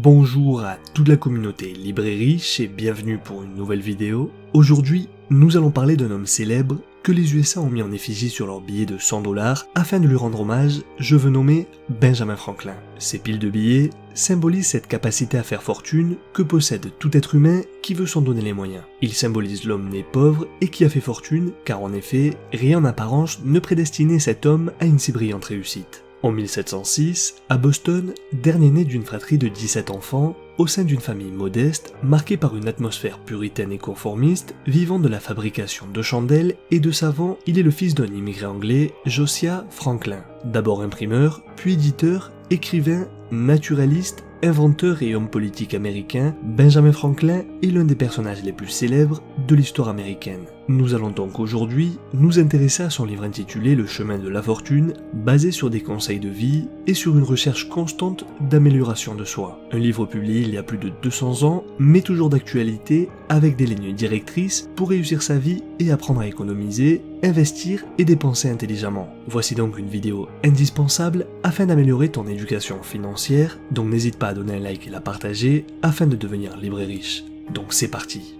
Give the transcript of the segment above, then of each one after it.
Bonjour à toute la communauté libre et riche et bienvenue pour une nouvelle vidéo. Aujourd'hui, nous allons parler d'un homme célèbre que les USA ont mis en effigie sur leur billet de 100$ afin de lui rendre hommage, je veux nommer Benjamin Franklin. Ces piles de billets symbolisent cette capacité à faire fortune que possède tout être humain qui veut s'en donner les moyens. Ils symbolisent l'homme né pauvre et qui a fait fortune, car en effet, rien en apparence ne prédestinait cet homme à une si brillante réussite. En 1706, à Boston, dernier né d'une fratrie de 17 enfants, au sein d'une famille modeste, marquée par une atmosphère puritaine et conformiste, vivant de la fabrication de chandelles et de savons, il est le fils d'un immigré anglais, Josiah Franklin. D'abord imprimeur, puis éditeur, écrivain, naturaliste, inventeur et homme politique américain, Benjamin Franklin est l'un des personnages les plus célèbres de l'histoire américaine. Nous allons donc aujourd'hui nous intéresser à son livre intitulé Le chemin de la fortune, basé sur des conseils de vie et sur une recherche constante d'amélioration de soi. Un livre publié il y a plus de 200 ans, mais toujours d'actualité, avec des lignes directrices pour réussir sa vie et apprendre à économiser, investir et dépenser intelligemment. Voici donc une vidéo indispensable afin d'améliorer ton éducation financière, donc n'hésite pas à donner un like et la partager afin de devenir libre et riche. Donc c'est parti.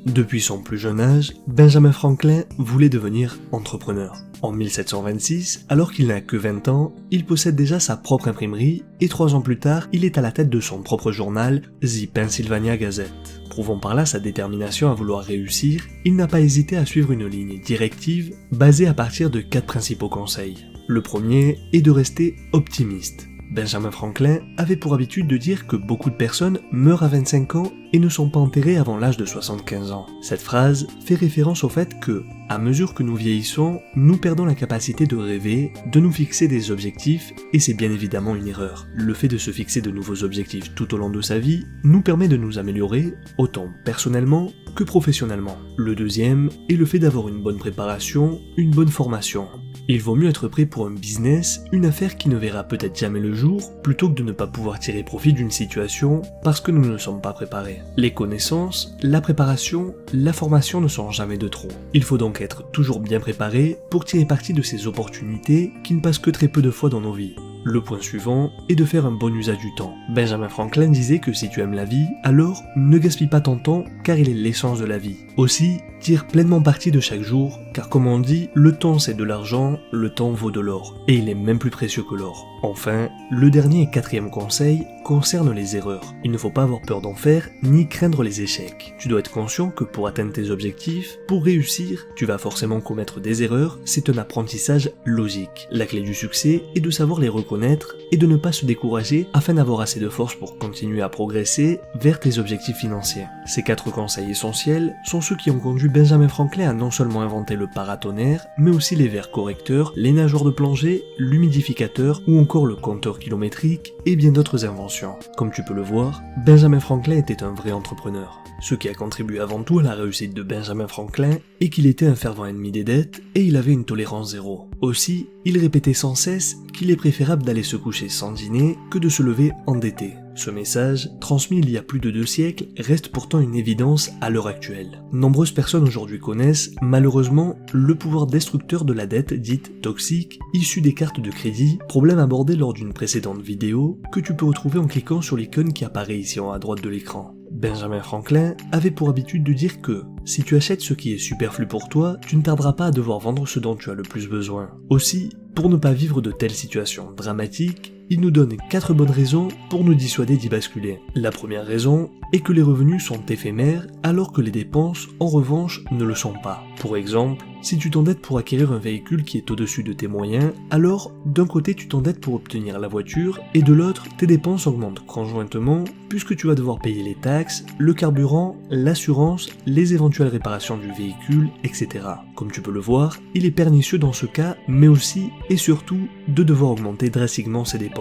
Depuis son plus jeune âge, Benjamin Franklin voulait devenir entrepreneur. En 1726, alors qu'il n'a que 20 ans, il possède déjà sa propre imprimerie et 3 ans plus tard, il est à la tête de son propre journal, The Pennsylvania Gazette. Prouvant par là sa détermination à vouloir réussir, il n'a pas hésité à suivre une ligne directive basée à partir de 4 principaux conseils. Le premier est de rester optimiste. Benjamin Franklin avait pour habitude de dire que beaucoup de personnes meurent à 25 ans et ne sont pas enterrées avant l'âge de 75 ans. Cette phrase fait référence au fait que, à mesure que nous vieillissons, nous perdons la capacité de rêver, de nous fixer des objectifs, et c'est bien évidemment une erreur. Le fait de se fixer de nouveaux objectifs tout au long de sa vie nous permet de nous améliorer, autant personnellement que professionnellement. Le deuxième est le fait d'avoir une bonne préparation, une bonne formation. Il vaut mieux être prêt pour un business, une affaire qui ne verra peut-être jamais le jour, plutôt que de ne pas pouvoir tirer profit d'une situation parce que nous ne sommes pas préparés. Les connaissances, la préparation, la formation ne sont jamais de trop. Il faut donc être toujours bien préparé pour tirer parti de ces opportunités qui ne passent que très peu de fois dans nos vies. Le point suivant est de faire un bon usage du temps. Benjamin Franklin disait que si tu aimes la vie, alors ne gaspille pas ton temps car il est l'essence de la vie. Aussi, tire pleinement parti de chaque jour car comme on dit, le temps c'est de l'argent, le temps vaut de l'or. Et il est même plus précieux que l'or. Enfin, le dernier et 4e conseil concerne les erreurs. Il ne faut pas avoir peur d'en faire ni craindre les échecs. Tu dois être conscient que pour atteindre tes objectifs, pour réussir, tu vas forcément commettre des erreurs, c'est un apprentissage logique. La clé du succès est de savoir les reconnaître et de ne pas se décourager afin d'avoir assez de force pour continuer à progresser vers tes objectifs financiers. Ces 4 conseils essentiels sont ceux qui ont conduit Benjamin Franklin à non seulement inventer le paratonnerre, mais aussi les verres correcteurs, les nageoires de plongée, l'humidificateur ou encore le compteur kilométrique et bien d'autres inventions. Comme tu peux le voir, Benjamin Franklin était un vrai entrepreneur. Ce qui a contribué avant tout à la réussite de Benjamin Franklin est qu'il était un fervent ennemi des dettes et il avait une tolérance zéro. Aussi, il répétait sans cesse qu'il est préférable d'aller se coucher sans dîner que de se lever endetté. Ce message, transmis il y a plus de 2 siècles, reste pourtant une évidence à l'heure actuelle. Nombreuses personnes aujourd'hui connaissent, malheureusement, le pouvoir destructeur de la dette dite toxique, issue des cartes de crédit, problème abordé lors d'une précédente vidéo, que tu peux retrouver en cliquant sur l'icône qui apparaît ici en haut à droite de l'écran. Benjamin Franklin avait pour habitude de dire que, si tu achètes ce qui est superflu pour toi, tu ne tarderas pas à devoir vendre ce dont tu as le plus besoin. Aussi, pour ne pas vivre de telles situations dramatiques, il nous donne 4 bonnes raisons pour nous dissuader d'y basculer. La première raison est que les revenus sont éphémères alors que les dépenses, en revanche, ne le sont pas. Pour exemple, si tu t'endettes pour acquérir un véhicule qui est au-dessus de tes moyens, alors d'un côté tu t'endettes pour obtenir la voiture et de l'autre tes dépenses augmentent conjointement puisque tu vas devoir payer les taxes, le carburant, l'assurance, les éventuelles réparations du véhicule, etc. Comme tu peux le voir, il est pernicieux dans ce cas, mais aussi et surtout de devoir augmenter drastiquement ses dépenses.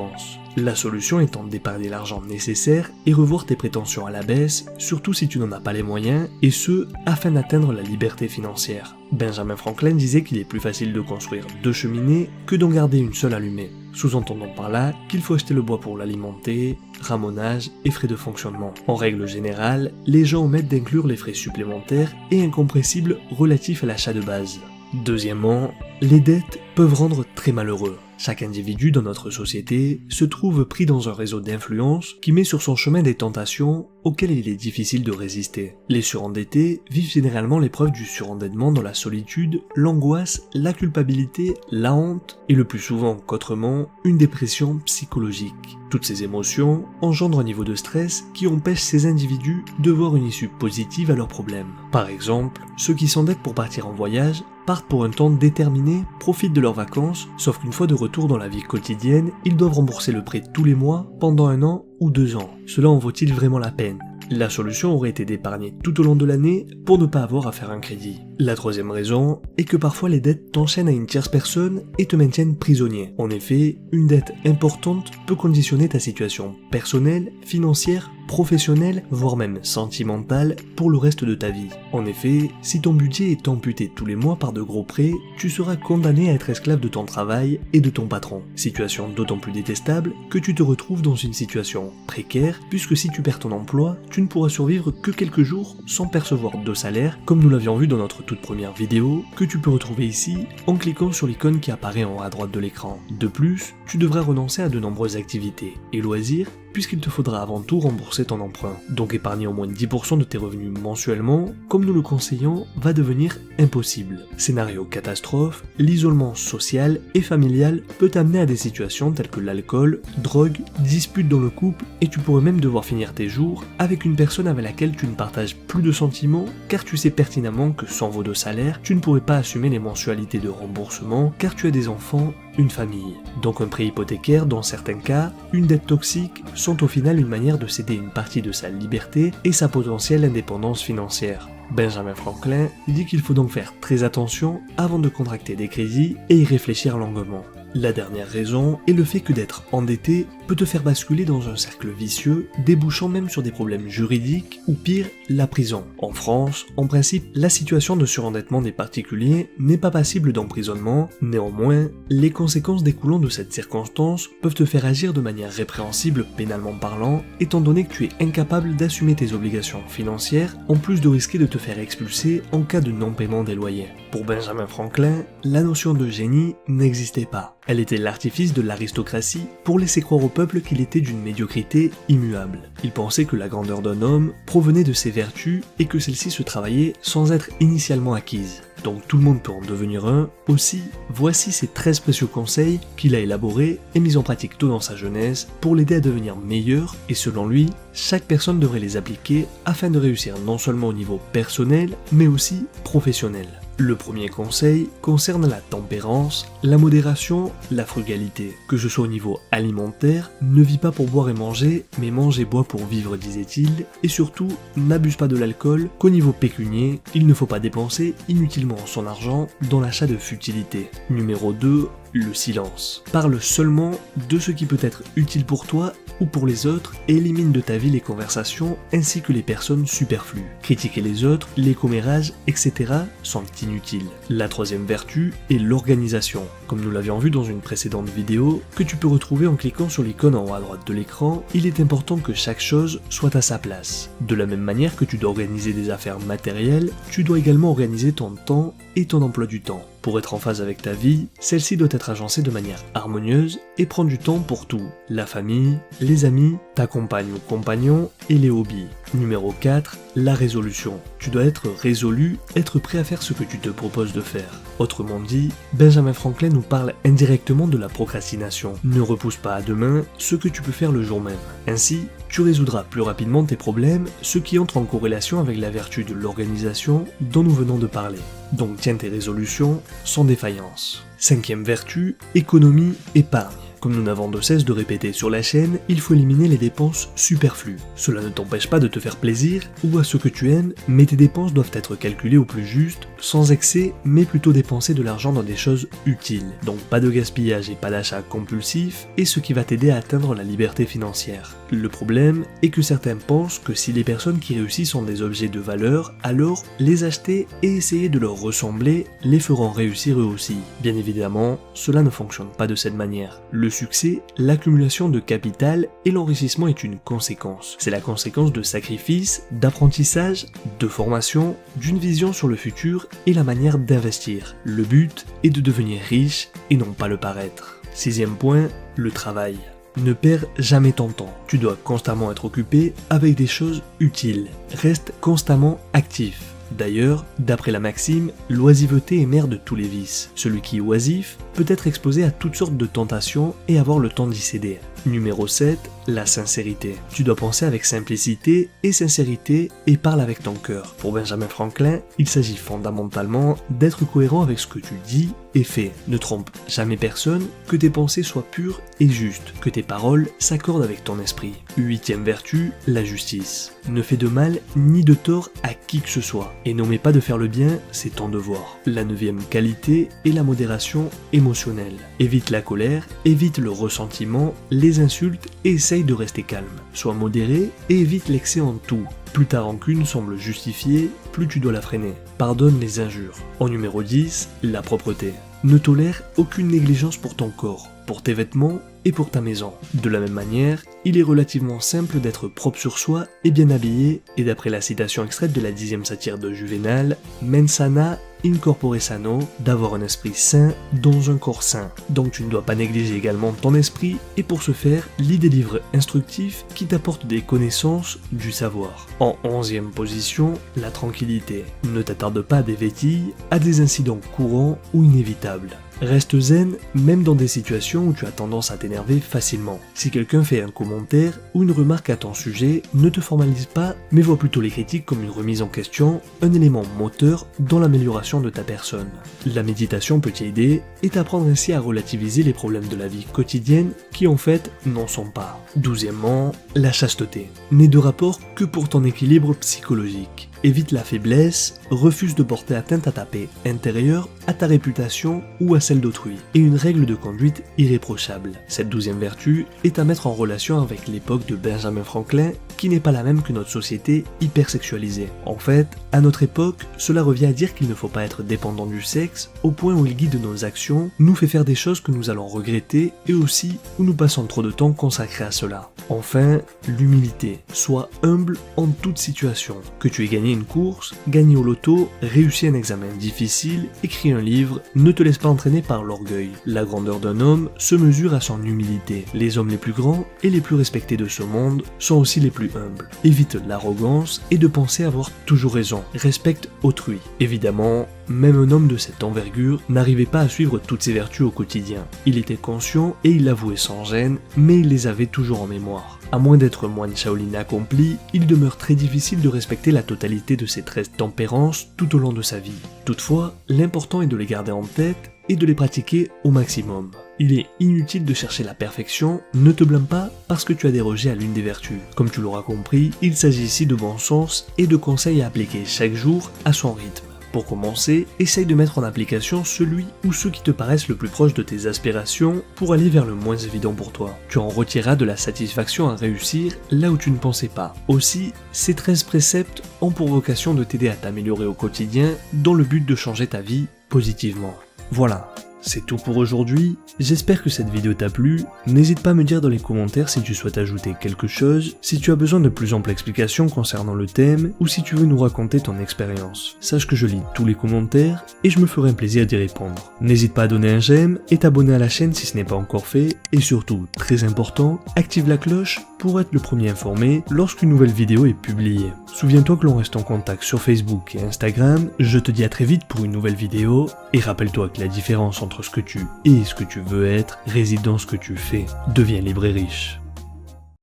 La solution étant d'épargner l'argent nécessaire et revoir tes prétentions à la baisse, surtout si tu n'en as pas les moyens, et ce, afin d'atteindre la liberté financière. Benjamin Franklin disait qu'il est plus facile de construire 2 cheminées que d'en garder une seule allumée, sous-entendant par là qu'il faut acheter le bois pour l'alimenter, ramonage et frais de fonctionnement. En règle générale, les gens omettent d'inclure les frais supplémentaires et incompressibles relatifs à l'achat de base. Deuxièmement, les dettes peuvent rendre très malheureux. Chaque individu dans notre société se trouve pris dans un réseau d'influence qui met sur son chemin des tentations auxquelles il est difficile de résister. Les surendettés vivent généralement l'épreuve du surendettement dans la solitude, l'angoisse, la culpabilité, la honte et le plus souvent qu'autrement, une dépression psychologique. Toutes ces émotions engendrent un niveau de stress qui empêche ces individus de voir une issue positive à leurs problèmes. Par exemple, ceux qui s'endettent pour partir en voyage partent pour un temps déterminé, profitent de leurs vacances, sauf qu'une fois de retour dans la vie quotidienne, ils doivent rembourser le prêt tous les mois pendant 1 an ou 2 ans. Cela en vaut-il vraiment la peine ? La solution aurait été d'épargner tout au long de l'année pour ne pas avoir à faire un crédit. La troisième raison est que parfois les dettes t'enchaînent à une tierce personne et te maintiennent prisonnier. En effet, une dette importante peut conditionner ta situation personnelle, financière, professionnelle, voire même sentimentale pour le reste de ta vie. En effet, si ton budget est amputé tous les mois par de gros prêts, tu seras condamné à être esclave de ton travail et de ton patron. Situation d'autant plus détestable que tu te retrouves dans une situation précaire, puisque si tu perds ton emploi, tu ne pourras survivre que quelques jours sans percevoir de salaire, comme nous l'avions vu dans notre toute première vidéo, que tu peux retrouver ici en cliquant sur l'icône qui apparaît en haut à droite de l'écran. De plus, tu devras renoncer à de nombreuses activités et loisirs, puisqu'il te faudra avant tout rembourser ton emprunt. Donc épargner au moins 10% de tes revenus mensuellement, comme nous le conseillons, va devenir impossible. Scénario catastrophe, l'isolement social et familial peut t'amener à des situations telles que l'alcool, drogue, disputes dans le couple, et tu pourrais même devoir finir tes jours avec une personne avec laquelle tu ne partages plus de sentiments, car tu sais pertinemment que sans vos 2 salaires, tu ne pourrais pas assumer les mensualités de remboursement, car tu as des enfants, une famille. Donc un prêt hypothécaire, dans certains cas, une dette toxique, sont au final une manière de céder une partie de sa liberté et sa potentielle indépendance financière. Benjamin Franklin dit qu'il faut donc faire très attention avant de contracter des crédits et y réfléchir longuement. La dernière raison est le fait que d'être endetté peut te faire basculer dans un cercle vicieux, débouchant même sur des problèmes juridiques ou pire, la prison. En France, en principe, la situation de surendettement des particuliers n'est pas passible d'emprisonnement, néanmoins, les conséquences découlant de cette circonstance peuvent te faire agir de manière répréhensible pénalement parlant, étant donné que tu es incapable d'assumer tes obligations financières, en plus de risquer de te faire expulser en cas de non-paiement des loyers. Pour Benjamin Franklin, la notion de génie n'existait pas. Elle était l'artifice de l'aristocratie pour laisser croire au peuple qu'il était d'une médiocrité immuable. Il pensait que la grandeur d'un homme provenait de ses vertus et que celles-ci se travaillaient sans être initialement acquises. Donc tout le monde peut en devenir un. Aussi, voici ces 13 précieux conseils qu'il a élaborés et mis en pratique tôt dans sa jeunesse pour l'aider à devenir meilleur, et selon lui, chaque personne devrait les appliquer afin de réussir non seulement au niveau personnel, mais aussi professionnel. Le premier conseil concerne la tempérance, la modération, la frugalité. Que ce soit au niveau alimentaire, ne vis pas pour boire et manger, mais mange et bois pour vivre, disait-il, et surtout, n'abuse pas de l'alcool, qu'au niveau pécunier, il ne faut pas dépenser inutilement son argent dans l'achat de futilités. Numéro 2, le silence. Parle seulement de ce qui peut être utile pour toi ou pour les autres et élimine de ta vie les conversations ainsi que les personnes superflues. Critiquer les autres, les commérages, etc. sont inutiles. La troisième vertu est l'organisation. Comme nous l'avions vu dans une précédente vidéo, que tu peux retrouver en cliquant sur l'icône en haut à droite de l'écran, il est important que chaque chose soit à sa place. De la même manière que tu dois organiser des affaires matérielles, tu dois également organiser ton temps et ton emploi du temps. Pour être en phase avec ta vie, celle-ci doit être agencée de manière harmonieuse et prendre du temps pour tout. La famille, les amis, ta compagne ou compagnon et les hobbies. Numéro 4, la résolution. Tu dois être résolu, être prêt à faire ce que tu te proposes de faire. Autrement dit, Benjamin Franklin nous parle indirectement de la procrastination. Ne repousse pas à demain ce que tu peux faire le jour même. Ainsi, tu résoudras plus rapidement tes problèmes, ce qui entre en corrélation avec la vertu de l'organisation dont nous venons de parler. Donc tiens tes résolutions sans défaillance. Cinquième vertu, économie, épargne. Comme nous n'avons de cesse de répéter sur la chaîne, il faut éliminer les dépenses superflues. Cela ne t'empêche pas de te faire plaisir ou à ce que tu aimes, mais tes dépenses doivent être calculées au plus juste, sans excès, mais plutôt dépenser de l'argent dans des choses utiles. Donc pas de gaspillage et pas d'achat compulsif, et ce qui va t'aider à atteindre la liberté financière. Le problème est que certains pensent que si les personnes qui réussissent ont des objets de valeur, alors les acheter et essayer de leur ressembler les feront réussir eux aussi. Bien évidemment, cela ne fonctionne pas de cette manière. Le succès, l'accumulation de capital et l'enrichissement est une conséquence. C'est la conséquence de sacrifices, d'apprentissage, de formation, d'une vision sur le futur et la manière d'investir. Le but est de devenir riche et non pas le paraître. Sixième point, le travail. Ne perds jamais ton temps. Tu dois constamment être occupé avec des choses utiles. Reste constamment actif. D'ailleurs, d'après la maxime, l'oisiveté est mère de tous les vices. Celui qui est oisif peut être exposé à toutes sortes de tentations et avoir le temps d'y céder. Numéro 7, la sincérité. Tu dois penser avec simplicité et sincérité et parle avec ton cœur. Pour Benjamin Franklin, il s'agit fondamentalement d'être cohérent avec ce que tu dis et fais. Ne trompe jamais personne, que tes pensées soient pures et justes, que tes paroles s'accordent avec ton esprit. Huitième vertu, la justice. Ne fais de mal ni de tort à qui que ce soit. Et n'omets pas de faire le bien, c'est ton devoir. La neuvième qualité est la modération émotionnelle. Évite la colère, évite le ressentiment, les insultes et essaye de rester calme. Sois modéré et évite l'excès en tout. Plus ta rancune semble justifiée, plus tu dois la freiner. Pardonne les injures. En numéro 10, la propreté. Ne tolère aucune négligence pour ton corps, pour tes vêtements et pour ta maison. De la même manière, il est relativement simple d'être propre sur soi et bien habillé, et d'après la citation extraite de la 10e satire de Juvénal, mens sana in corpore sano, d'avoir un esprit sain dans un corps sain. Donc tu ne dois pas négliger également ton esprit, et pour ce faire, lis des livres instructifs qui t'apportent des connaissances, du savoir. En 11e position, la tranquillité. Ne t'attarde pas à des vétilles, à des incidents courants ou inévitables. Reste zen même dans des situations où tu as tendance à t'énerver facilement. Si quelqu'un fait un commentaire ou une remarque à ton sujet, ne te formalise pas, mais vois plutôt les critiques comme une remise en question, un élément moteur dans l'amélioration de ta personne. La méditation peut t'aider et t'apprendre ainsi à relativiser les problèmes de la vie quotidienne qui en fait n'en sont pas. 12e, la chasteté. N'est de rapport que pour ton équilibre psychologique. Évite la faiblesse, refuse de porter atteinte à ta paix intérieure, à ta réputation ou à celle d'autrui, et une règle de conduite irréprochable. Cette 12e vertu est à mettre en relation avec l'époque de Benjamin Franklin, qui n'est pas la même que notre société hypersexualisée. En fait, à notre époque, cela revient à dire qu'il ne faut pas être dépendant du sexe, au point où il guide nos actions, nous fait faire des choses que nous allons regretter, et aussi où nous passons trop de temps consacré à cela. Enfin, l'humilité. Sois humble en toute situation. Que tu aies gagné une course, gagné au loto, réussi un examen difficile, écrit un livre, ne te laisse pas entraîner par l'orgueil. La grandeur d'un homme se mesure à son humilité. Les hommes les plus grands et les plus respectés de ce monde sont aussi les plus humbles. Évite l'arrogance et de penser avoir toujours raison. Respecte autrui. Évidemment, même un homme de cette envergure n'arrivait pas à suivre toutes ces vertus au quotidien. Il était conscient et il l'avouait sans gêne, mais il les avait toujours en mémoire. À moins d'être moine Shaolin accompli, il demeure très difficile de respecter la totalité de ces 13 tempérances tout au long de sa vie. Toutefois, l'important est de les garder en tête et de les pratiquer au maximum. Il est inutile de chercher la perfection, ne te blâme pas parce que tu as dérogé à l'une des vertus. Comme tu l'auras compris, il s'agit ici de bon sens et de conseils à appliquer chaque jour à son rythme. Pour commencer, essaye de mettre en application celui ou ceux qui te paraissent le plus proche de tes aspirations pour aller vers le moins évident pour toi. Tu en retireras de la satisfaction à réussir là où tu ne pensais pas. Aussi, ces 13 préceptes ont pour vocation de t'aider à t'améliorer au quotidien dans le but de changer ta vie positivement. Voilà. C'est tout pour aujourd'hui, j'espère que cette vidéo t'a plu, n'hésite pas à me dire dans les commentaires si tu souhaites ajouter quelque chose, si tu as besoin de plus amples explications concernant le thème, ou si tu veux nous raconter ton expérience. Sache que je lis tous les commentaires, et je me ferai un plaisir d'y répondre. N'hésite pas à donner un j'aime, et t'abonner à la chaîne si ce n'est pas encore fait, et surtout, très important, active la cloche pour être le premier informé lorsqu'une nouvelle vidéo est publiée. Souviens-toi que l'on reste en contact sur Facebook et Instagram, je te dis à très vite pour une nouvelle vidéo, et rappelle-toi que la différence entre ce que tu es et ce que tu veux être réside dans ce que tu fais. Deviens libre et riche.